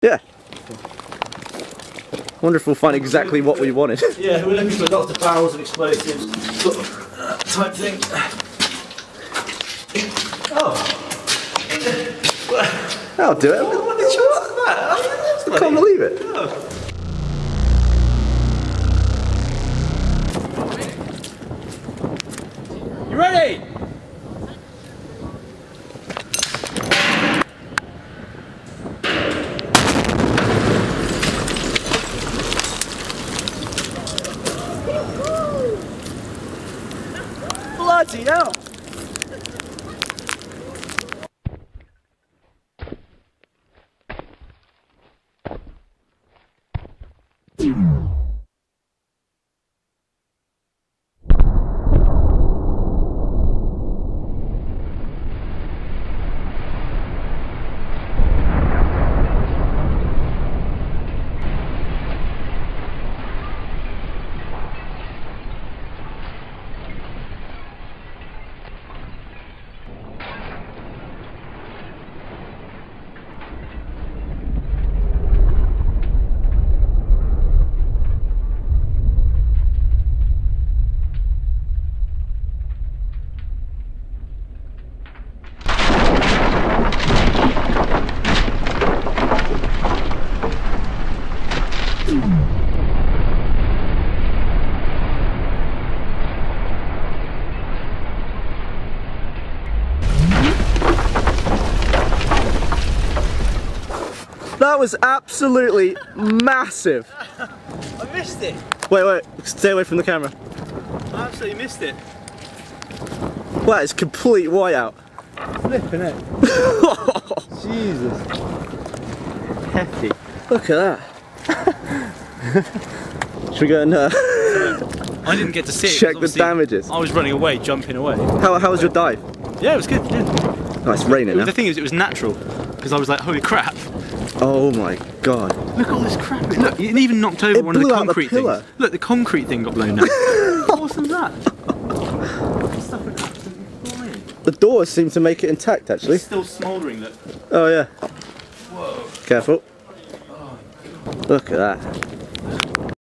Yeah. Wonder if we'll find exactly what we wanted. Yeah, we're looking for lots of barrels of explosives, sort of type thing. Oh. I'll do it. What the chance of that? I can't believe it. Oh. You ready? Bloody hell! That was absolutely massive. I missed it. Wait, stay away from the camera. I absolutely missed it. Well, it's complete whiteout. Flipping it. Jesus. Hefty. Look at that. Should we go and I didn't get to see it. check the damages? I was running away, jumping away. How was your dive? Yeah, it was good. Yeah. Oh, it's raining now. The thing is, it was natural because I was like, holy crap. Oh my god. Look at all this crap. Look, it even knocked over one of the concrete things. Look, the concrete thing got blown out. How awesome is that? Stuff went absolutely flying. The doors seem to make it intact actually. It's still smouldering, look. Oh yeah. Whoa. Careful. Oh, look at that.